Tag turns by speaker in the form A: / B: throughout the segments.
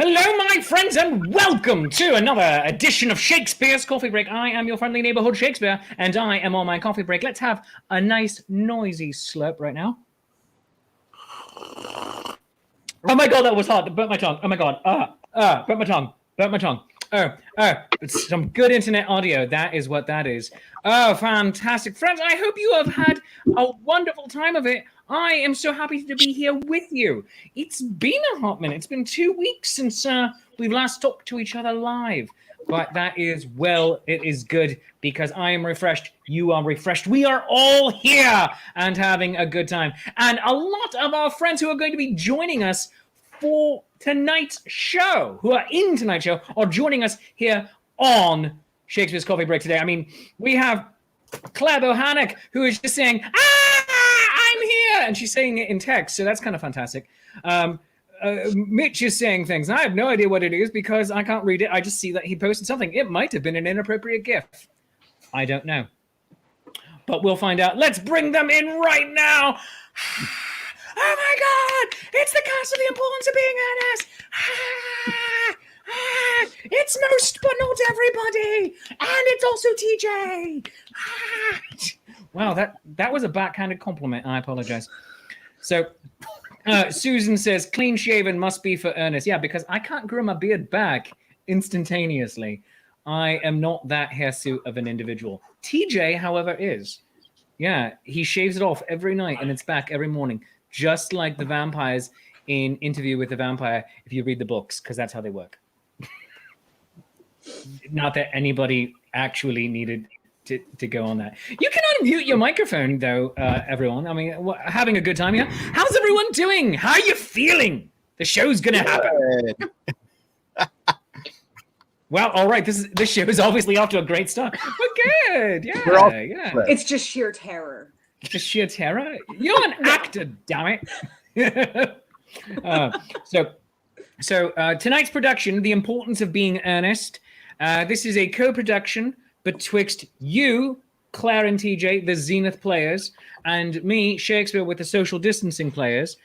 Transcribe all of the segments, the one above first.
A: Hello, my friends, and welcome to another edition of Shakespeare's Coffee Break. I am your friendly neighborhood Shakespeare, and I am on my coffee break. Let's have a nice, noisy slurp right now. Oh my god, that was hard. Burnt my tongue. Oh my god. Burnt my tongue. Burnt my tongue. It's some good internet audio. That is what that is. Oh, fantastic. Friends, I hope you have had a wonderful time of it. I am so happy to be here with you. It's been a hot minute. It's been 2 weeks since we've last talked to each other live. But that is, well, it is good because I am refreshed. You are refreshed. We are all here and having a good time. And a lot of our friends who are going to be joining us for tonight's show, who are in tonight's show, are joining us here on Shakespeare's Coffee Break today. I mean, we have Claire Bohannock, who is just saying, I'm here, and she's saying it in text, so that's kind of fantastic. Mitch is saying things. I have no idea what it is because I can't read it. I just see that he posted something. It might have been an inappropriate GIF. I don't know. But we'll find out. Let's bring them in right now. Oh my God! It's the cast of The Importance of Being Earnest! It's most, but not everybody! And it's also TJ! Wow, that was a backhanded compliment. I apologize. So, Susan says, clean shaven must be for Ernest. Yeah, because I can't grow my beard back instantaneously. I am not that hirsute of an individual. TJ, however, is. Yeah, he shaves it off every night and it's back every morning. Just like the vampires in Interview with the Vampire, if you read the books, because that's how they work. Not that anybody actually needed to go on that. You can unmute your microphone, though, everyone. I mean, having a good time here. How's everyone doing? How are you feeling? The show's going to happen. Well, all right. This show is obviously off to a great start. We're good. Yeah.
B: It's just sheer terror.
A: Just sheer terror? You're an actor, damn it. So tonight's production, The Importance of Being Earnest. This is a co-production betwixt you, Claire and TJ, the Zenith players, and me, Shakespeare, with the social distancing players.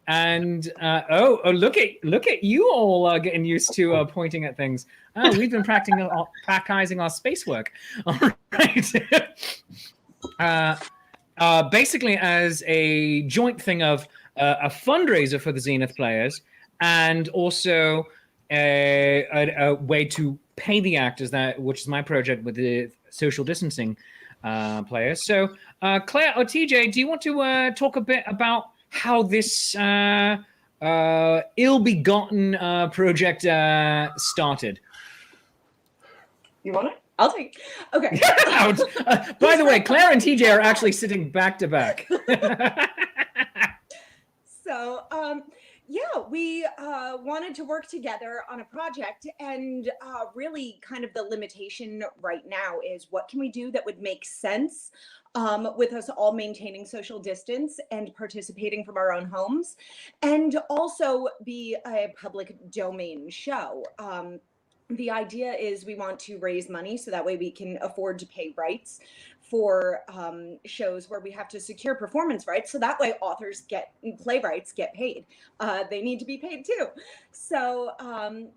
A: And look at you all getting used to pointing at things. Oh, we've been practicing our space work. All right. Basically as a joint thing of a fundraiser for the Zenith players and also a way to pay the actors, which is my project with the social distancing players. So Claire or TJ, do you want to talk a bit about how this ill-begotten project started?
B: You want it? I'll take it. Okay.
A: By the way, Claire and TJ are actually sitting back to back.
B: So, we wanted to work together on a project, and really kind of the limitation right now is what can we do that would make sense with us all maintaining social distance and participating from our own homes, and also be a public domain show. The idea is we want to raise money so that way we can afford to pay rights for shows where we have to secure performance rights. So that way playwrights get paid. They need to be paid too. So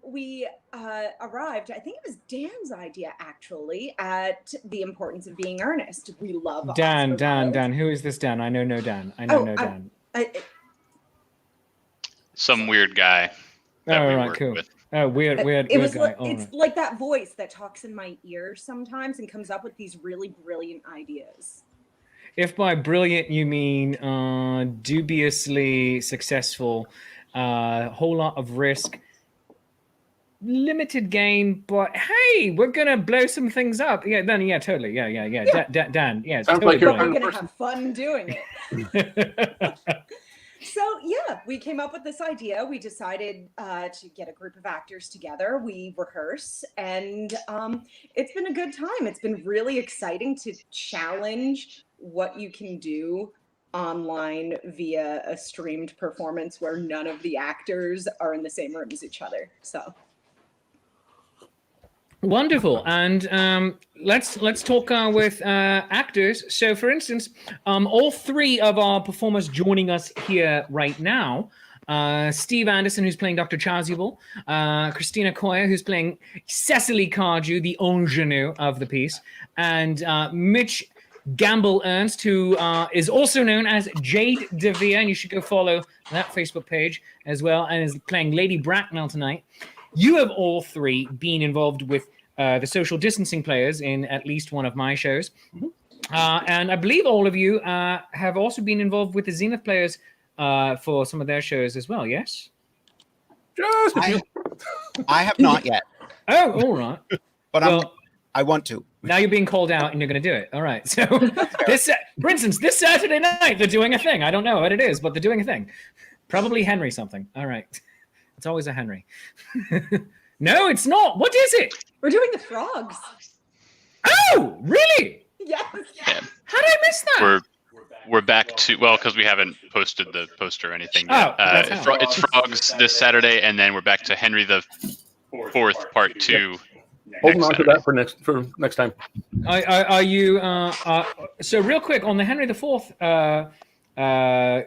B: we arrived, I think it was Dan's idea actually, at The Importance of Being Earnest. We love
A: Dan. Who is this Dan? I know no Dan. Dan.
C: Some weird guy.
A: Oh, right, cool. With. Oh, weird guy.
B: It's like that voice that talks in my ear sometimes and comes up with these really brilliant ideas.
A: If by brilliant you mean dubiously successful, whole lot of risk, limited gain, but hey, we're gonna blow some things up. Yeah, then totally. Yeah. Dan, yeah.
B: Sounds totally like we're gonna have fun doing it. So we came up with this idea. We decided to get a group of actors together. We rehearse, and it's been a good time. It's been really exciting to challenge what you can do online via a streamed performance where none of the actors are in the same room as each other. So
A: wonderful. And let's talk with actors. So, for instance, all three of our performers joining us here right now Steve Anderson, who's playing Dr. Chasuble, Christina Coyer, who's playing Cecily Cardew, the ingenue of the piece, and Mitch Gamble Ernst, who is also known as Jade DeVere, and you should go follow that Facebook page as well, and is playing Lady Bracknell tonight. You have all three been involved with the social distancing players in at least one of my shows. And I believe all of you have also been involved with the Zenith players for some of their shows as well, yes?
C: Just a few.
D: I have not yet.
A: Oh, all right.
D: But I want to.
A: Now you're being called out and you're going to do it. All right. So, for instance, this Saturday night, they're doing a thing. I don't know what it is, but they're doing a thing. Probably Henry something. All right. It's always a Henry. No, it's not. What is it?
B: We're doing the frogs.
A: Oh, really?
B: Yes.
E: Yeah.
A: How did I miss that?
E: We're back to, well, because we haven't posted the poster or anything yet.
A: that's how.
E: It's Frogs this Saturday, and then we're back to Henry the Fourth Part 2.
C: Holding on to that for next time.
A: Are you so real quick on the Henry IV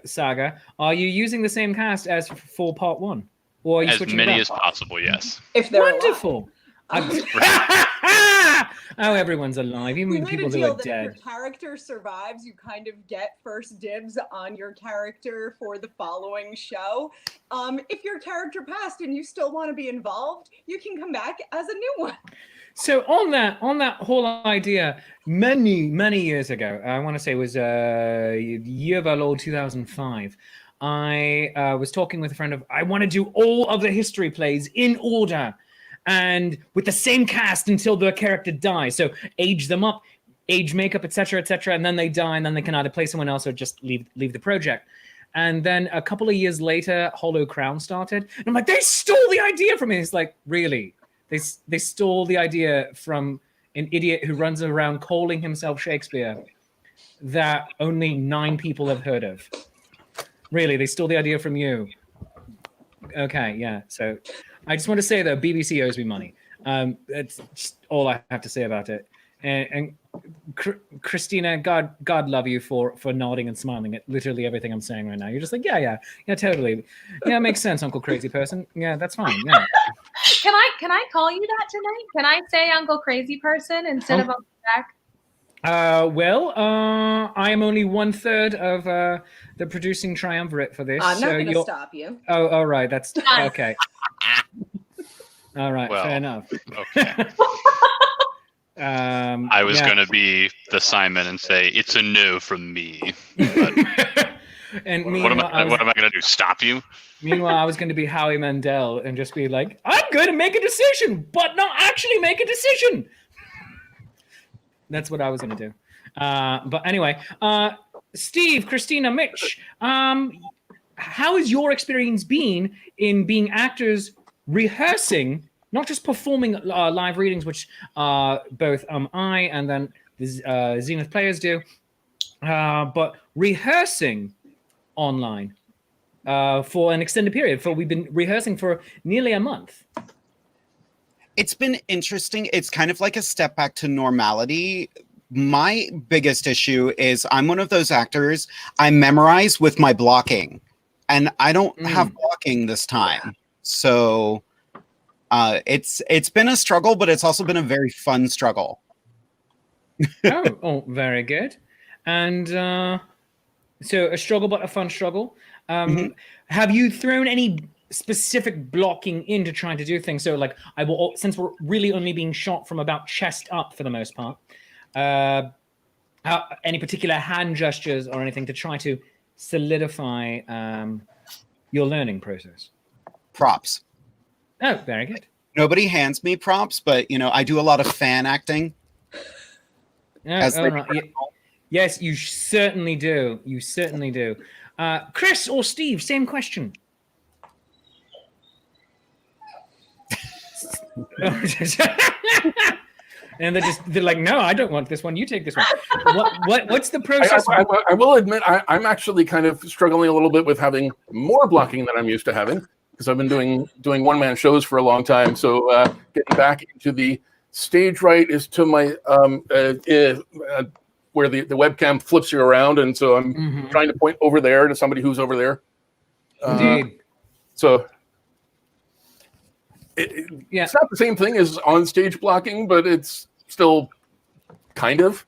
A: saga? Are you using the same cast as for Part 1, or are you
E: As
A: switching
E: many
A: it
E: as
A: up?
E: possible, yes.
B: If they're
A: Wonderful. Oh, everyone's alive, even
B: We
A: the
B: made a
A: people who
B: deal
A: are
B: that if your
A: dead.
B: character survives, you kind of get first dibs on your character for the following show. If your character passed and you still want to be involved, you can come back as a new one.
A: So on that whole idea, many years ago, I want to say it was year of our Lord 2005. I was talking with a friend of. I want to do all of the history plays in order, and with the same cast until the character dies. So age them up, age makeup, etc., and then they die, and then they can either play someone else or just leave the project. And then a couple of years later, Hollow Crown started, and I'm like, they stole the idea from me. It's like, really? They stole the idea from an idiot who runs around calling himself Shakespeare that only 9 people have heard of. Really, they stole the idea from you. Okay, yeah. So I just want to say that BBC owes me money. That's just all I have to say about it. And Christina, God love you for nodding and smiling at literally everything I'm saying right now. You're just like, yeah, totally. Yeah, it makes sense, Uncle Crazy Person. Yeah, that's fine. Yeah.
F: Can I call you that tonight? Can I say Uncle Crazy Person instead of Uncle Jack?
A: Well, I am only 1/3 of the producing triumvirate for this.
B: I'm not going to stop you.
A: Oh, all right. That's okay. All right,
E: Well,
A: fair enough.
E: Okay. I was going to be the Simon and say, it's a no from me. But
A: And
E: what am I going to do? Stop you?
A: Meanwhile, I was going to be Howie Mandel and just be like, I'm going to make a decision, but not actually make a decision. That's what I was going to do. But anyway, Steve, Christina, Mitch, how has your experience been in being actors rehearsing, not just performing live readings, which both I and then the Zenith players do, but rehearsing online for an extended period? We've been rehearsing for nearly a month.
D: It's been interesting. It's kind of like a step back to normality. My biggest issue is I'm one of those actors, I memorize with my blocking, and I don't have blocking this time. So it's been a struggle, but it's also been a very fun struggle.
A: Oh, very good. And so a struggle, but a fun struggle. Have you thrown any specific blocking into trying to do things? So like since we're really only being shot from about chest up for the most part, any particular hand gestures or anything to try to solidify your learning process?
D: Props.
A: Oh, very good.
D: Nobody hands me props, but I do a lot of fan acting.
A: Right. Yes, you certainly do. You certainly do. Chris or Steve, same question. And they're like, no, I don't want this one. You take this one. What's the process?
C: I will admit, I'm actually kind of struggling a little bit with having more blocking than I'm used to having, because I've been doing one-man shows for a long time. So getting back into the stage right is to my where the webcam flips you around, and so I'm trying to point over there to somebody who's over there.
A: Indeed.
C: So
A: Yeah.
C: it's not the same thing as on stage blocking, but it's still kind of.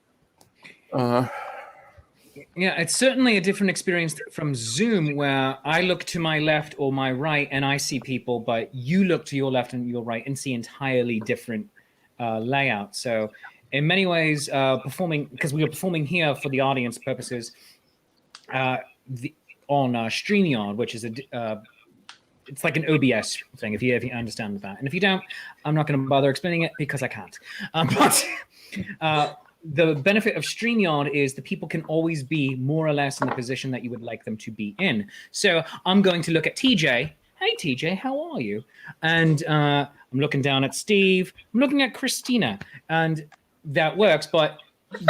A: Yeah, it's certainly a different experience from Zoom, where I look to my left or my right and I see people, but you look to your left and your right and see entirely different layout. So in many ways, performing, because we were performing here for the audience purposes on StreamYard, which is it's like an OBS thing, if you understand that. And if you don't, I'm not going to bother explaining it because I can't. But the benefit of StreamYard is the people can always be more or less in the position that you would like them to be in. So I'm going to look at TJ. Hey, TJ, how are you? And I'm looking down at Steve. I'm looking at Christina. And that works, but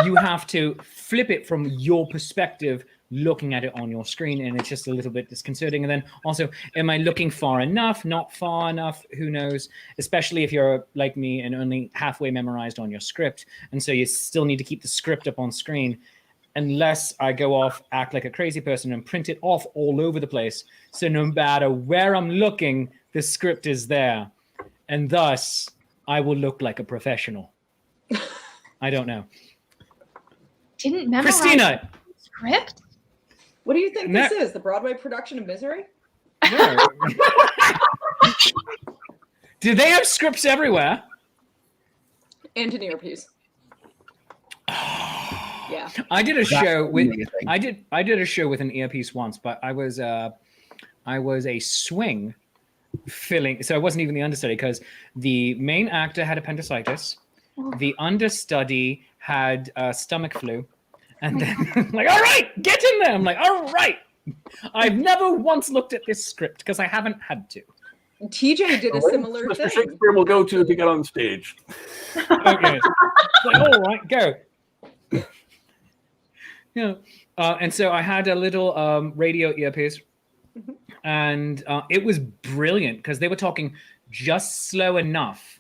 A: you have to flip it from your perspective, looking at it on your screen, and it's just a little bit disconcerting. And then also, am I looking far enough, not far enough? Who knows? Especially if you're like me and only halfway memorized on your script. And so you still need to keep the script up on screen, unless I go off, act like a crazy person and print it off all over the place. So no matter where I'm looking, the script is there. And thus, I will look like a professional. I don't know.
F: Didn't memorize
A: Christina!
F: the script?
B: What do you think this is? The Broadway production of Misery?
A: No. Do they have scripts everywhere?
B: And an earpiece. Yeah.
A: I did a show with I did a show with an earpiece once, but I was a swing filling, so I wasn't even the understudy, because the main actor had appendicitis, the understudy had stomach flu, and then I'm like, all right, get in there. I'm like, all right. I've never once looked at this script because I haven't had to.
B: TJ did a similar
C: Mr.
B: thing.
C: Shakespeare will go to get on stage.
A: Okay. It's like, all right, go. Yeah. And so I had a little radio earpiece, and it was brilliant because they were talking just slow enough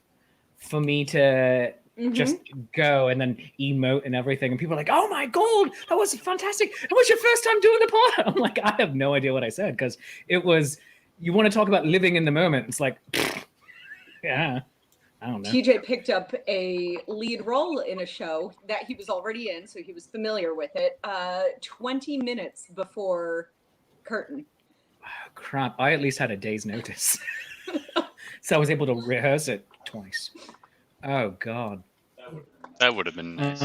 A: for me to just go and then emote and everything. And people are like, oh my God, that was fantastic. It was your first time doing the part. I'm like, I have no idea what I said, because it was, you want to talk about living in the moment. It's like, yeah, I don't know.
B: TJ picked up a lead role in a show that he was already in, so he was familiar with it, 20 minutes before curtain.
A: Oh, crap. I at least had a day's notice. So I was able to rehearse it twice. Oh, God.
E: That would have been nice.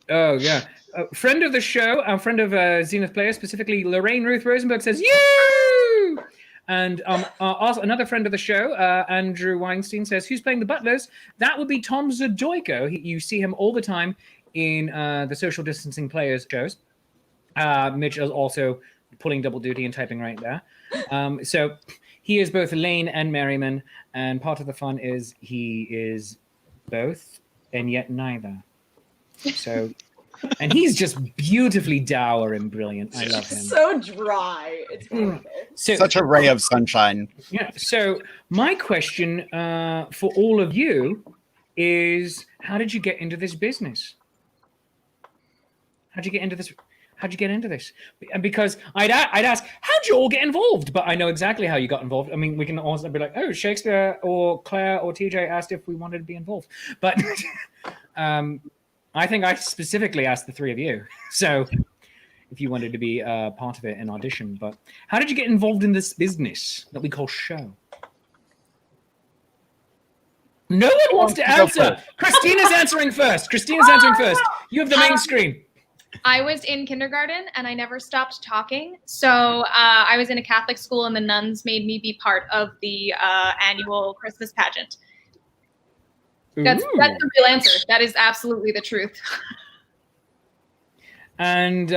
A: Oh, yeah. A friend of the show, a friend of Zenith Player, specifically Lorraine Ruth Rosenberg, says, you! And also another friend of the show, Andrew Weinstein, says, who's playing the butlers? That would be Tom Zadoyko. You see him all the time in the Social Distancing Players shows. Mitch is also pulling double duty and typing right there. So he is both Lane and Merriman, and part of the fun is he is both and yet neither. So, and he's just beautifully dour and brilliant. I love him.
B: So dry. It's wonderful.
A: So,
D: Such a ray of sunshine.
A: yeah. So my question for all of you is, how did you get into this business? How'd you get into this? How'd you get into this? Because I'd ask, how'd you all get involved? But I know exactly how you got involved. I mean, we can also be like, oh, Shakespeare or Claire or TJ asked if we wanted to be involved. But I think I specifically asked the three of you. So if you wanted to be part of it in audition. But how did you get involved in this business that we call show? No one wants to answer. Christina's answering first. Christina's answering first. You have the main screen.
F: I was in kindergarten and I never stopped talking. So I was in a Catholic school and the nuns made me be part of the annual Christmas pageant. That's the real answer. That is absolutely the truth.
A: And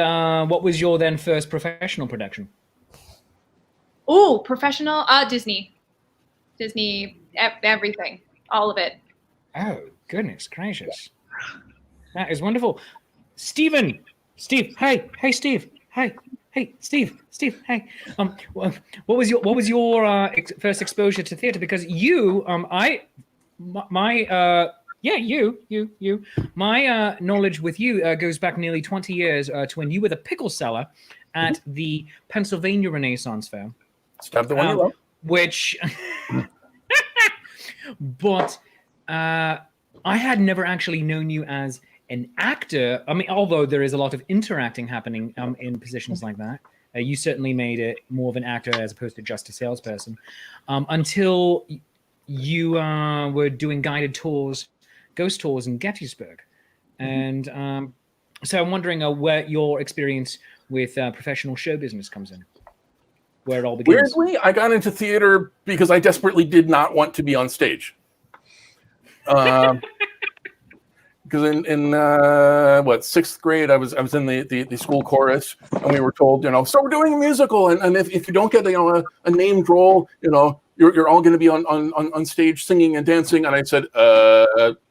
A: what was your then first professional production?
F: Oh, professional? Disney, everything, all of it.
A: Oh, goodness gracious. That is wonderful. Steve, hey, Steve, Steve, hey. What was your first exposure to theater? Because you, my knowledge with you goes back nearly 20 years to when you were the pickle seller at the Pennsylvania Renaissance Fair.
C: Stab the one you love.
A: Which, but I had never actually known you as an actor. I mean, although there is a lot of interacting happening in positions like that, you certainly made it more of an actor as opposed to just a salesperson, until you were doing guided tours, ghost tours in Gettysburg. And so I'm wondering where your experience with professional show business comes in, where it all begins.
C: Weirdly, I got into theater because I desperately did not want to be on stage. Because in sixth grade, I was in the school chorus, and we were told, so we're doing a musical, and if you don't get a named role, you're all going to be on stage singing and dancing. And I said,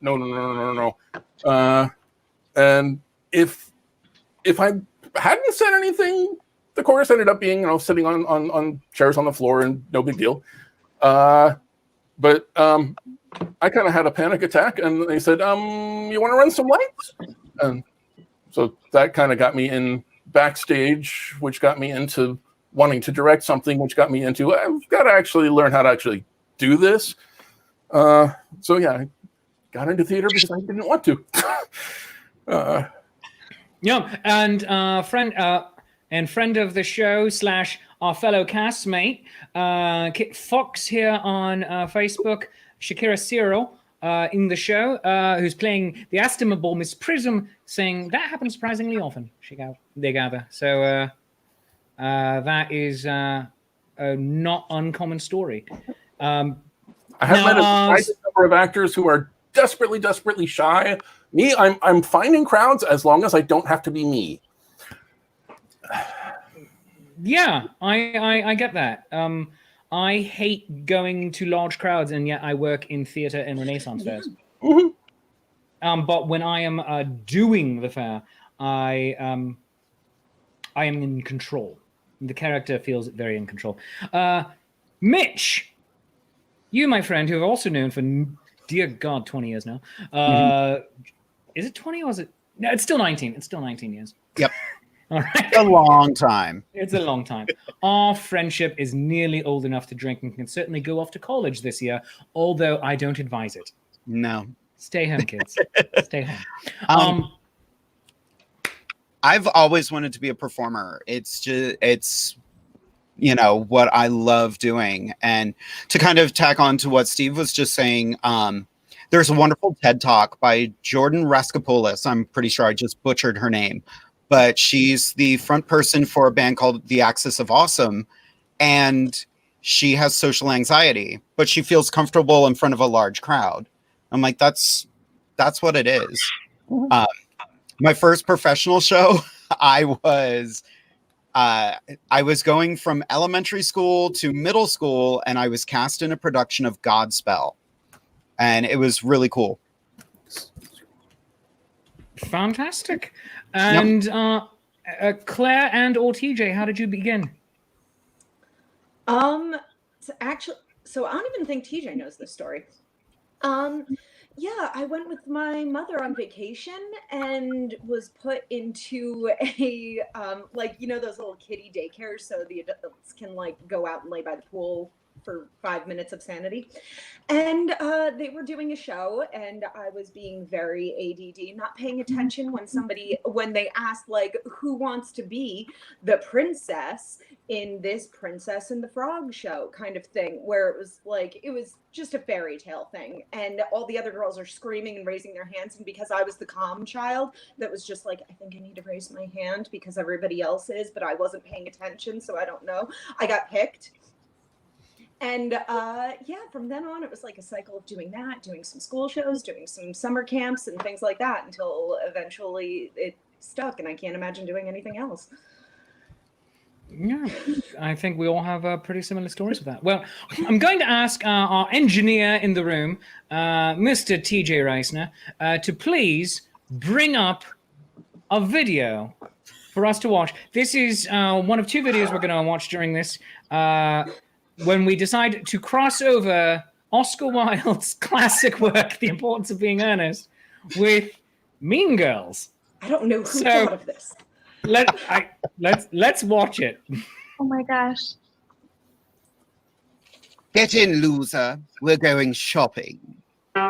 C: no. And if I hadn't said anything, the chorus ended up being sitting on chairs on the floor, and no big deal. But I kind of had a panic attack, and they said, you want to run some lights? And so that kind of got me in backstage, which got me into wanting to direct something, which got me into, I've got to actually learn how to actually do this. So yeah, I got into theater because I didn't want to.
A: And friend of the show / our fellow castmate, Kit Fox here on Facebook, Shakira Cyril in the show, who's playing the estimable Miss Prism, saying that happens surprisingly often, they gather. So that is a not uncommon story.
C: I have met a surprising number of actors who are desperately shy. Me, I'm finding crowds as long as I don't have to be me.
A: Yeah, I get that. I hate going to large crowds, and yet I work in theater and Renaissance fairs.
C: Mm-hmm.
A: But when I am doing the fair, I am in control. The character feels very in control. Mitch, you, my friend, who I've also known for, dear God, 20 years now. Is it 20 or is it? No, it's still 19. It's still 19 years.
D: Yep.
A: All right.
D: A long time.
A: It's a long time. Our friendship is nearly old enough to drink and can certainly go off to college this year, although I don't advise it.
D: No.
A: Stay home, kids. Stay home.
D: I've always wanted to be a performer. It's what I love doing. And to kind of tack on to what Steve was just saying, there's a wonderful TED Talk by Jordan Raskopoulos. I'm pretty sure I just butchered her name, but she's the front person for a band called The Axis of Awesome. And she has social anxiety, but she feels comfortable in front of a large crowd. I'm like, that's what it is. My first professional show, I was going from elementary school to middle school, and I was cast in a production of Godspell, and it was really cool.
A: Fantastic. And Claire and or TJ, how did you begin?
B: So I don't even think TJ knows this story. Yeah, I went with my mother on vacation and was put into a those little kiddie daycares, so the adults can go out and lay by the pool for 5 minutes of sanity. And they were doing a show, and I was being very ADD, not paying attention when they asked who wants to be the princess in this Princess and the Frog show kind of thing, where it was just a fairy tale thing, and all the other girls are screaming and raising their hands, and because I was the calm child that was just I think I need to raise my hand because everybody else is, but I wasn't paying attention, so I don't know, I got picked. And from then on, it was a cycle of doing some school shows, doing some summer camps and things like that, until eventually it stuck, and I can't imagine doing anything else.
A: Yeah, I think we all have pretty similar stories with that. Well, I'm going to ask our engineer in the room, Mr. TJ Reisner, to please bring up a video for us to watch. This is one of two videos we're going to watch during this. When we decide to cross over Oscar Wilde's classic work, The Importance of Being Earnest, with Mean Girls.
B: I don't know who thought of this.
A: Let's watch it.
F: Oh my gosh.
D: Get in, loser. We're going shopping.
G: On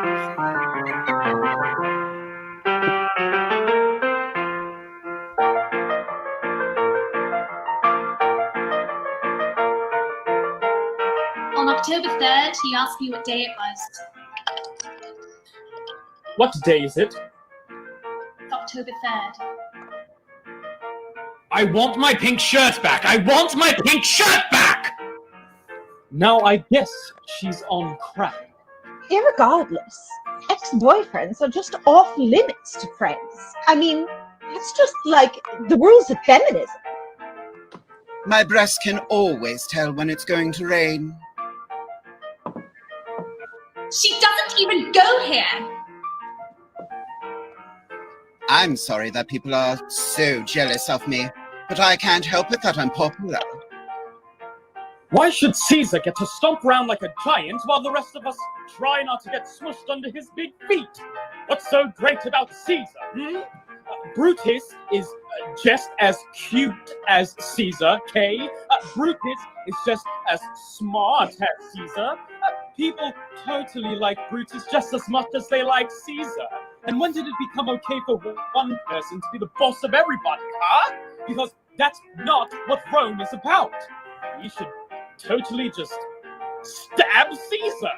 G: October 3rd, he asked me what day it was.
H: What day is it?
G: It's October 3rd.
A: I want my pink shirt back! I want my pink shirt back!
H: Now I guess she's on crack.
B: Irregardless, ex-boyfriends are just off limits to friends. I mean, that's just like the rules of feminism.
D: My breast can always tell when it's going to rain.
G: She doesn't even go here.
D: I'm sorry that people are so jealous of me, but I can't help it that I'm popular.
H: Why should Caesar get to stomp around like a giant while the rest of us try not to get smushed under his big feet? What's so great about Caesar? Brutus is just as cute as Caesar, Kay. Brutus is just as smart as Caesar. People totally like Brutus just as much as they like Caesar. And when did it become okay for one person to be the boss of everybody, huh? Because that's not what Rome is about. We should totally just stab Caesar.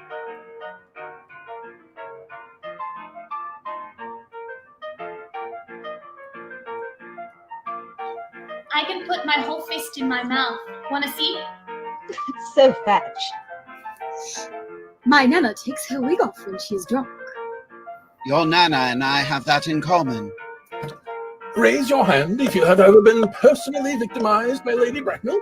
G: I can put my whole fist in my mouth. Wanna see?
B: It's so fetch.
I: My Nana takes her wig off when she's drunk.
D: Your Nana and I have that in common.
C: Raise your hand if you have ever been personally victimized by Lady Bracknell.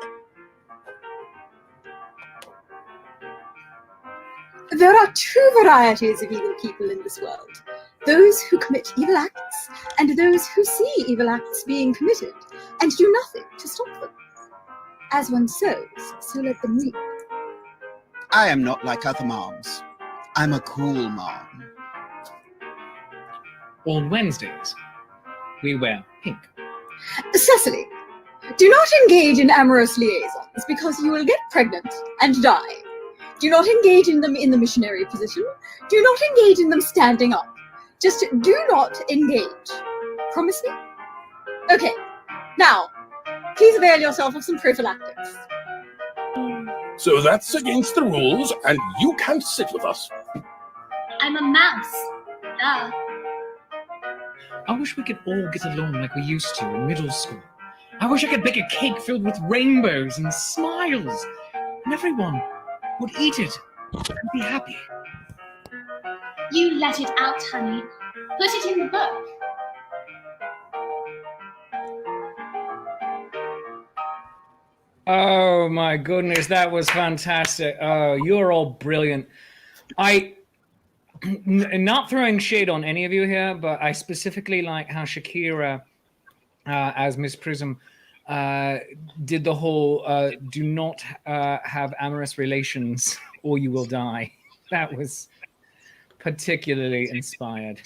I: There are two varieties of evil people in this world. Those who commit evil acts, and those who see evil acts being committed, and do nothing to stop them. As one sows, so let them reap.
D: I am not like other moms. I'm a cool mom.
A: On Wednesdays, we wear pink.
I: Cecily, do not engage in amorous liaisons because you will get pregnant and die. Do not engage in them in the missionary position. Do not engage in them standing up. Just do not engage. Promise me? Okay, now, please avail yourself of some prophylactics.
C: So that's against the rules, and you can't sit with us.
G: I'm a mouse. Duh.
A: I wish we could all get along like we used to in middle school. I wish I could bake a cake filled with rainbows and smiles, and everyone would eat it and be happy.
G: You let it out, honey. Put it in the book.
A: Oh my goodness, that was fantastic. Oh, you're all brilliant. Not throwing shade on any of you here, but I specifically like how Shakira, as Miss Prism, did the whole do not have amorous relations or you will die. That was particularly inspired.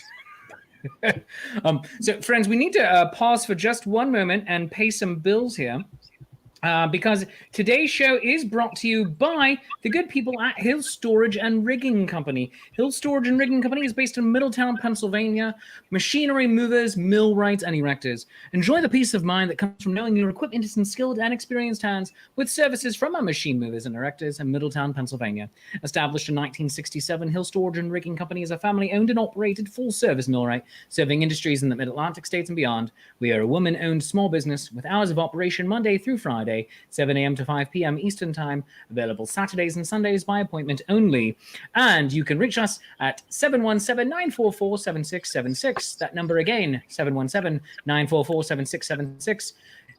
A: So, friends, we need to pause for just one moment and pay some bills here. Because today's show is brought to you by the good people at Hill Storage and Rigging Company. Hill Storage and Rigging Company is based in Middletown, Pennsylvania. Machinery movers, millwrights, and erectors. Enjoy the peace of mind that comes from knowing your equipment is in skilled and experienced hands with services from our machine movers and erectors in Middletown, Pennsylvania. Established in 1967, Hill Storage and Rigging Company is a family-owned and operated full-service millwright serving industries in the Mid-Atlantic states and beyond. We are a woman-owned small business with hours of operation Monday through Friday, 7 a.m. to 5 p.m. Eastern Time, available Saturdays and Sundays by appointment only. And you can reach us at 717-944-7676. That number again, 717-944-7676.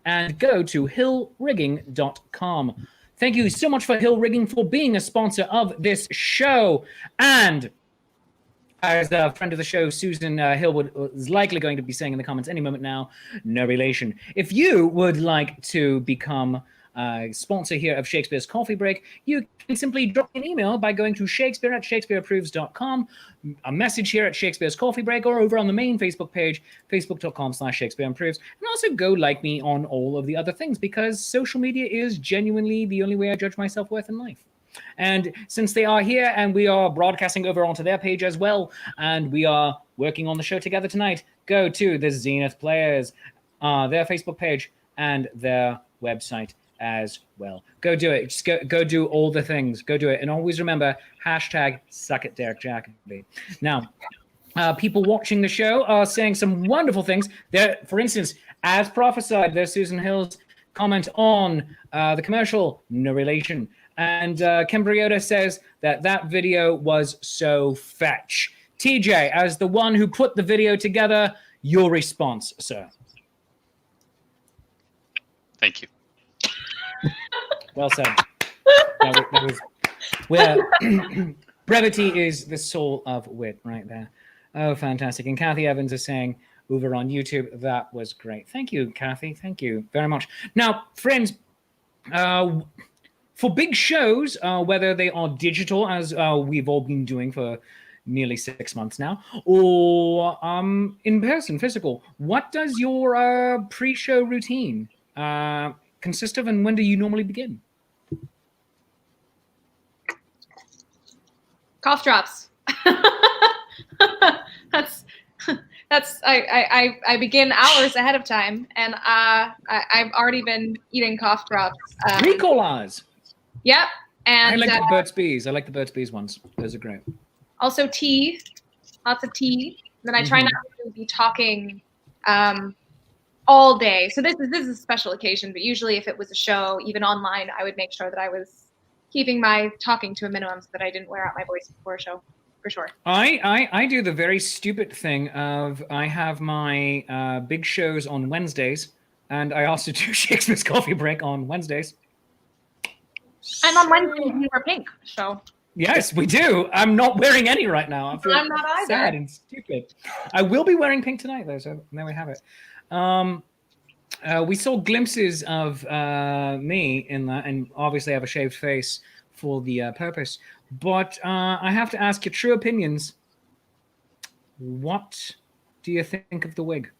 A: And go to hillrigging.com. Thank you so much for Hill Rigging for being a sponsor of this show. And as a friend of the show, Susan Hillwood is likely going to be saying in the comments any moment now, no relation. If you would like to become a sponsor here of Shakespeare's Coffee Break, you can simply drop an email by going to shakespeare@shakespeareapproves.com, a message here at Shakespeare's Coffee Break, or over on the main Facebook page, facebook.com/shakespeareapproves. And also go like me on all of the other things, because social media is genuinely the only way I judge my self-worth in life. And since they are here and we are broadcasting over onto their page as well, and we are working on the show together tonight, go to the Zenith Players, their Facebook page and their website as well. Go do it. Just go do all the things. Go do it. And always remember, hashtag suck it, Derek Jacobi. Now, people watching the show are saying some wonderful things. There, for instance, as prophesied, there's Susan Hill's comment on the commercial, no relation. And Kim Briota says that video was so fetch. TJ, as the one who put the video together, your response, sir.
E: Thank you.
A: Well said. That was where brevity is the soul of wit right there. Oh, fantastic. And Kathy Evans is saying over on YouTube, that was great. Thank you, Kathy. Thank you very much. Now, friends, for big shows, whether they are digital, as we've all been doing for nearly 6 months now, or in person, physical, what does your pre-show routine consist of, and when do you normally begin?
F: Cough drops. That's I begin hours ahead of time, and I've already been eating cough drops.
A: Recollars.
F: Yep. And
A: I like the Burt's Bees. I like the Burt's Bees ones. Those are great.
F: Also tea, lots of tea. Then I try not to be talking all day. So this is a special occasion, but usually if it was a show, even online, I would make sure that I was keeping my talking to a minimum so that I didn't wear out my voice before a show, for sure.
A: I do the very stupid thing of I have my big shows on Wednesdays, and I also do Shakespeare's Coffee Break on Wednesdays.
F: And on Wednesdays we wear pink, so.
A: Yes, we do. I'm not wearing any right now. I feel
F: I'm not either.
A: sad and stupid. I will be wearing pink tonight, though, so there we have it. We saw glimpses of me in that, and obviously I have a shaved face for the purpose. But I have to ask your true opinions. What do you think of the wig?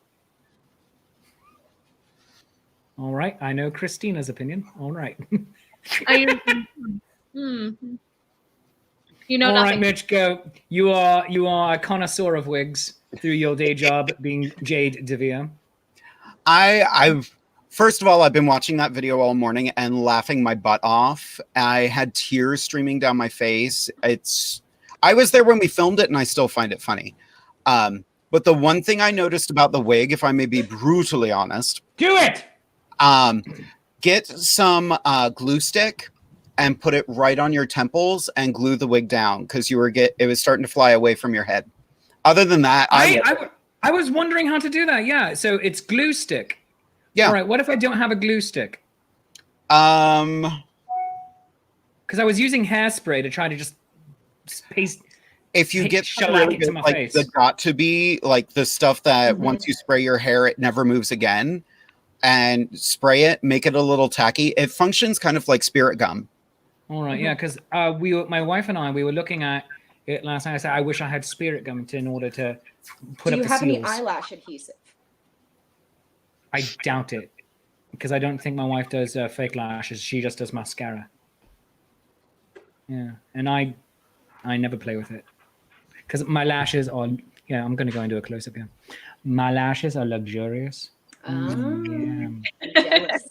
A: All right, I know Christina's opinion. All right.
F: You know
A: all
F: nothing.
A: right, Mitch, go. You are a connoisseur of wigs through your day job being Jade DeVere.
D: I've first of all, I've been watching that video all morning and laughing my butt off. I had tears streaming down my face. I was there when we filmed it, and I still find it funny. But the one thing I noticed about the wig, if I may be brutally honest,
A: do it.
D: Get some glue stick and put it right on your temples and glue the wig down, because it was starting to fly away from your head. Other than that,
A: I was wondering how to do that. Yeah, so it's glue stick.
D: Yeah.
A: All right. What if I don't have a glue stick?
D: Because
A: I was using hairspray to try to just paste.
D: If you get
A: shellac it to my face.
D: The got to be like the stuff that once you spray your hair, it never moves again, and spray it, make it a little tacky. It functions kind of like spirit gum.
A: All right. Yeah, because my wife and I, we were looking at it last night. I said, I wish I had spirit gum in order to put up the seals.
B: Do you have any eyelash adhesive?
A: I doubt it, because I don't think my wife does fake lashes. She just does mascara. Yeah, and I never play with it, because my lashes are. Yeah, I'm going to go into a close up here. My lashes are luxurious. Yeah.
B: Jealous.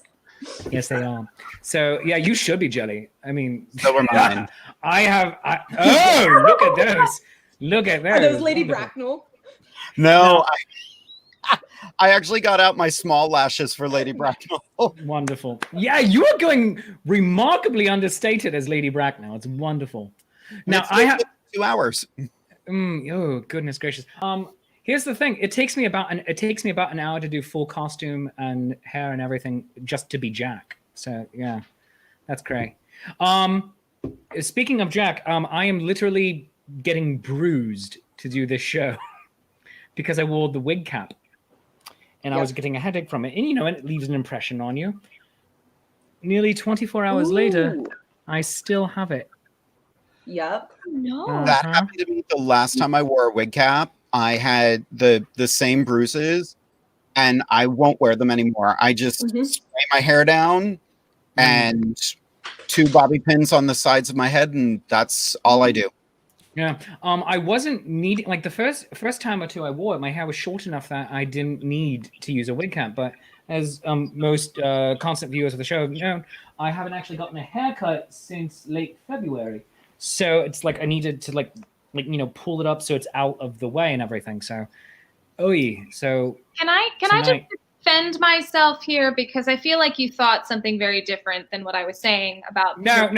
A: Yes, they are. So yeah, you should be jelly. I mean,
D: so were mine.
A: Oh, look at those! Look at those.
B: Are those Lady
A: Wonderful.
B: Bracknell?
D: No, I actually got out my small lashes for Lady Bracknell.
A: Wonderful. Yeah, you are going remarkably understated as Lady Bracknell. It's wonderful. Now I have
D: 2 hours.
A: Oh goodness gracious. Here's the thing. It takes me about an hour to do full costume and hair and everything just to be Jack. So yeah, that's great. Speaking of Jack, I am literally getting bruised to do this show because I wore the wig cap, and I was getting a headache from it. And and it leaves an impression on you. Nearly 24 hours later, I still have it.
B: Yep.
F: No.
D: That happened to me the last time I wore a wig cap. I had the same bruises, and I won't wear them anymore. I just spray my hair down and 2 bobby pins on the sides of my head, and that's all I do.
A: Yeah. I wasn't needing, like, the first time or two I wore it, my hair was short enough that I didn't need to use a wig cap. But as most constant viewers of the show have known, I haven't actually gotten a haircut since late February. So it's like I needed to like pull it up so it's out of the way and everything. So, so
F: Can I just defend myself here, because I feel like you thought something very different than what I was saying about.
A: No.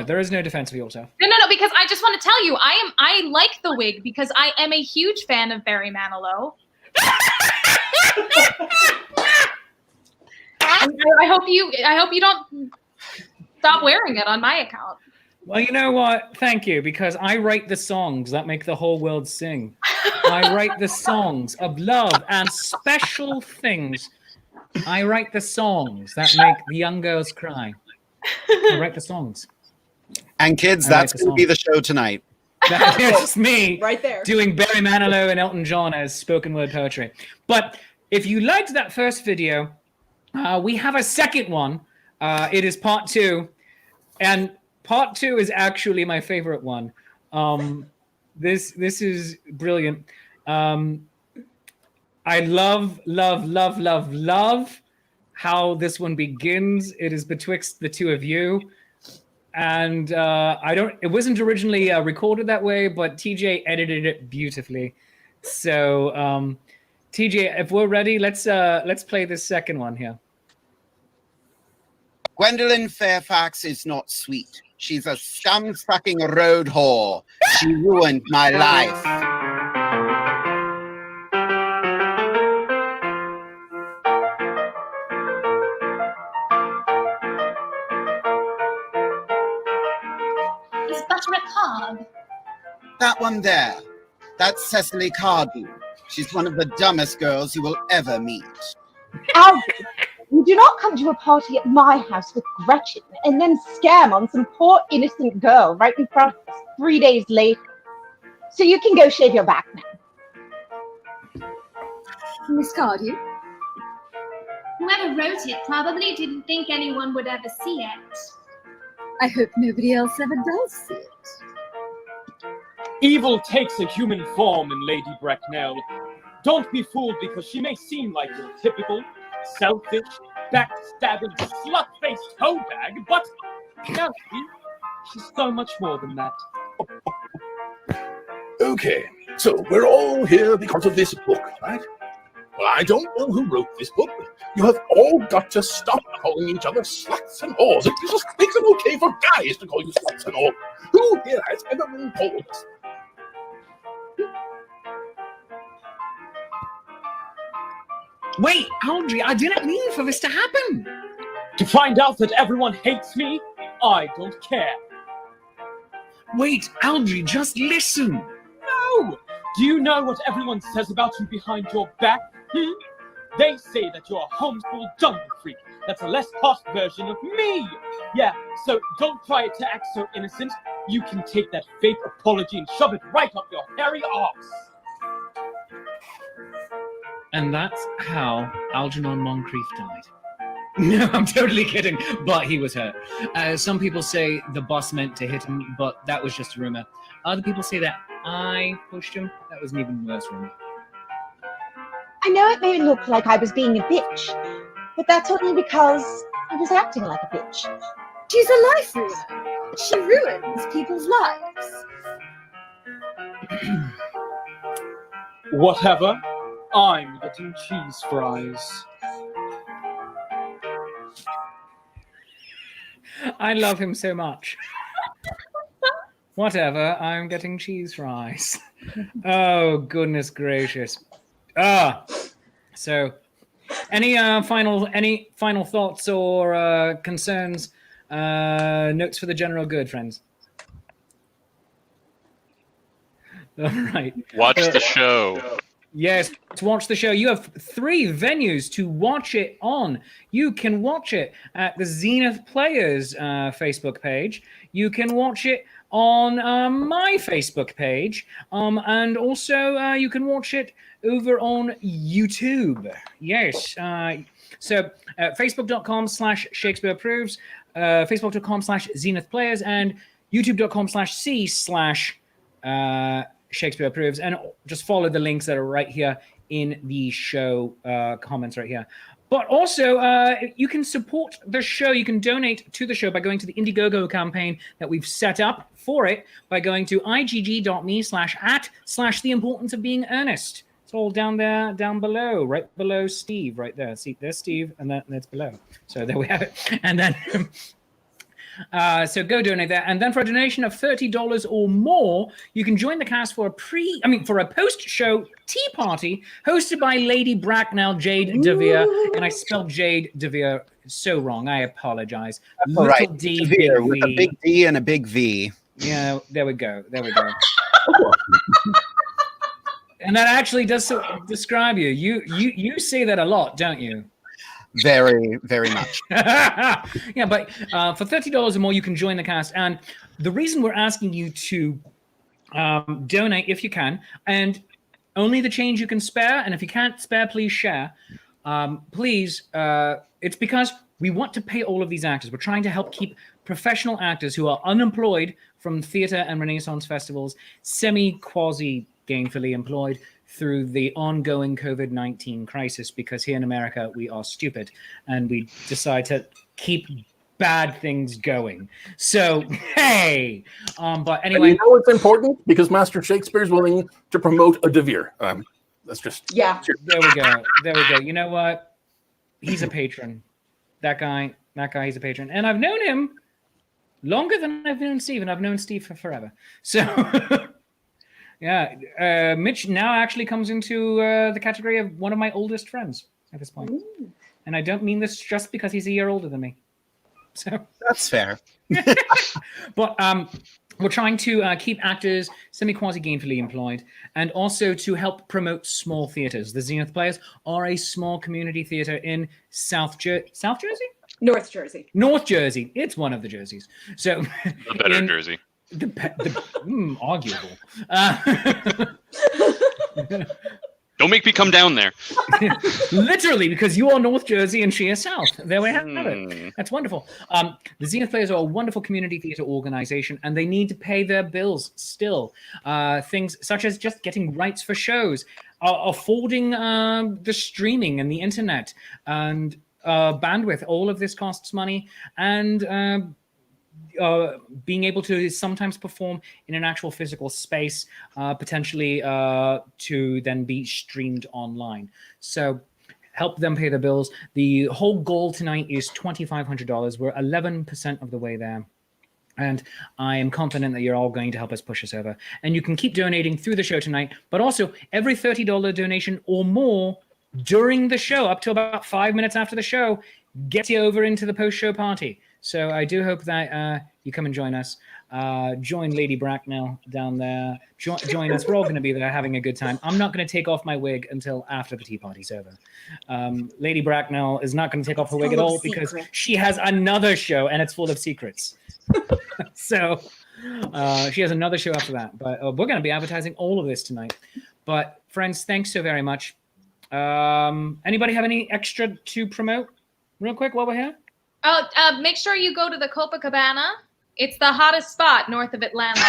A: There is no defense of yourself.
F: No, because I just want to tell you, I like the wig because I am a huge fan of Barry Manilow. I hope you don't stop wearing it on my account.
A: Well, you know what? Thank you, because I write the songs that make the whole world sing. I write the songs of love and special things. I write the songs that make the young girls cry. I write the songs.
D: And kids, that's going to be the show tonight.
A: That's just me
B: right there
A: doing Barry Manilow and Elton John as spoken word poetry. But if you liked that first video, we have a second one. It is part 2, and part 2 is actually my favorite one. This is brilliant. I love how this one begins. It is betwixt the two of you. And it wasn't originally recorded that way, but TJ edited it beautifully. So TJ, if we're ready, let's play this second one here.
D: Gwendolyn Fairfax is not sweet. She's a scum-sucking road whore. She ruined my life.
G: Is butter a carb?
D: That one there. That's Cecily Cardew. She's one of the dumbest girls you will ever meet.
J: Albert, you do not come to a party at my house with Gretchen and then scam on some poor innocent girl right in front of us 3 days later. So you can go shave your back now.
I: Miss Cardew?
G: Whoever wrote it probably didn't think anyone would ever see it.
I: I hope nobody else ever does see it.
H: Evil takes a human form in Lady Bracknell. Don't be fooled, because she may seem like your typical selfish, backstabbing, slut-faced hoe bag, but now she's so much more than that.
C: Okay, so we're all here because of this book, right? Well, I don't know who wrote this book, but you have all got to stop calling each other sluts and whores. It just makes it okay for guys to call you sluts and whores. Who here has ever been told this?
A: Wait, Audrey, I didn't mean for this to happen.
H: To find out that everyone hates me, I don't care.
A: Wait, Audrey, just listen.
H: No! Do you know what everyone says about you behind your back? They say that you're a homeschool jungle freak. That's a less hot version of me. Yeah, so don't try to act so innocent. You can take that fake apology and shove it right up your hairy arse.
A: And that's how Algernon Moncrief died. No, I'm totally kidding, but he was hurt. Some people say the boss meant to hit him, but that was just a rumor. Other people say that I pushed him. That was an even worse rumor.
J: I know it may look like I was being a bitch, but that's only because I was acting like a bitch.
I: She's a life ruiner. She ruins people's lives.
H: Whatever. I'm getting cheese fries.
A: I love him so much. Whatever, I'm getting cheese fries. Oh, goodness gracious. So any final thoughts or concerns, notes for the general good, friends? All right.
E: Watch the show.
A: Yes, to watch the show. You have 3 venues to watch it on. You can watch it at the Zenith Players Facebook page. You can watch it on my Facebook page. And also you can watch it over on YouTube. Yes. So facebook.com/Shakespeare Approves, facebook.com/Zenith Players, and youtube.com/C/Shakespeare Approves. And just follow the links that are right here in the show comments right here. But also, you can support the show. You can donate to the show by going to the Indiegogo campaign that we've set up for it by going to igg.me/@/the importance of being earnest. It's all down there, down below, right below Steve, right there. See, there's Steve, and that's below. So there we have it. And then, so go donate there. And then for a donation of $30 or more, you can join the cast for a post-show tea party hosted by Lady Bracknell, Jade DeVere. And I spelled Jade DeVere so wrong. I apologize.
D: That's all right.
A: D,
D: DeVere
A: big
D: with
A: V.
D: a big D and a big V.
A: Yeah, there we go. There we go. And that actually does describe you. You say that a lot, don't you?
D: Very, very much.
A: Yeah, but for $30 or more, you can join the cast. And the reason we're asking you to donate, if you can, and only the change you can spare, and if you can't spare, please share. Please, it's because we want to pay all of these actors. We're trying to help keep professional actors who are unemployed from theater and Renaissance festivals semi-quasi gainfully employed through the ongoing COVID-19 crisis, because here in America, we are stupid and we decide to keep bad things going. So, hey, but anyway.
C: And you know what's important? Because Master Shakespeare is willing to promote a DeVere. That's just...
B: Yeah.
A: There we go. There we go. You know what? He's a patron. That guy, he's a patron. And I've known him longer than I've known Steve, and I've known Steve for forever. So... Yeah, Mitch now actually comes into the category of one of my oldest friends at this point. Ooh. And I don't mean this just because he's a year older than me. So
D: that's fair.
A: But we're trying to keep actors semi-quasi gainfully employed, and also to help promote small theaters. The Zenith Players are a small community theater in South Jersey?
B: North Jersey.
A: North Jersey. It's one of the jerseys. So
E: the better Jersey.
A: Arguable.
E: Don't make me come down there.
A: Literally, because you are North Jersey and she is South. There we have it. That's wonderful. The Zenith Players are a wonderful community theater organization, and they need to pay their bills still. Things such as just getting rights for shows, affording the streaming and the internet, and bandwidth. All of this costs money, and being able to sometimes perform in an actual physical space, potentially to then be streamed online. So help them pay the bills. The whole goal tonight is $2,500. We're 11% of the way there. And I am confident that you're all going to help us push us over. And you can keep donating through the show tonight, but also every $30 donation or more during the show, up to about 5 minutes after the show, gets you over into the post-show party. So I do hope that you come and join us. Join Lady Bracknell down there. Join us. We're all going to be there having a good time. I'm not going to take off my wig until after the tea party's over. Lady Bracknell is not going to take off her wig at all because she has another show and it's full of secrets. So she has another show after that. But we're going to be advertising all of this tonight. But friends, thanks so very much. Anybody have any extra to promote real quick while we're here?
F: Oh, make sure you go to the Copacabana. It's the hottest spot north of Atlanta.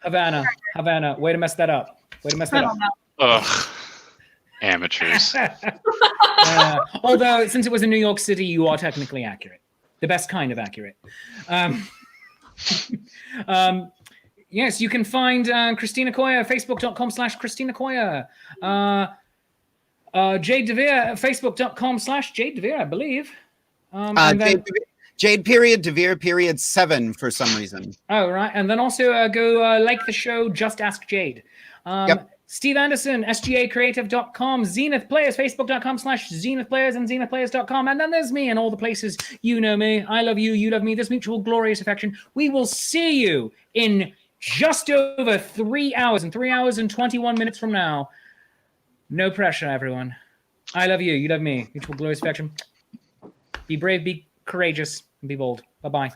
A: Havana. Way to mess that up.
E: Ugh. Amateurs.
A: Although, since it was in New York City, you are technically accurate. The best kind of accurate. Yes, you can find Christina Coyer, facebook.com/Christina Coyer. Jade DeVere, facebook.com/Jade DeVere, I believe.
D: Jade period DeVere period 7 for some reason.
A: Oh, right. And then also go like the show, Just Ask Jade.
D: Yep.
A: Steve Anderson, sgacreative.com, Zenith Players, facebook.com/Zenith Players, and zenithplayers.com. And then there's me and all the places. You know me. I love you. You love me. This mutual glorious affection. We will see you in just over 3 hours, and 3 hours and 21 minutes from now. No pressure, everyone. I love you. You love me. Mutual glorious affection. Be brave, be courageous, and be bold. Bye-bye.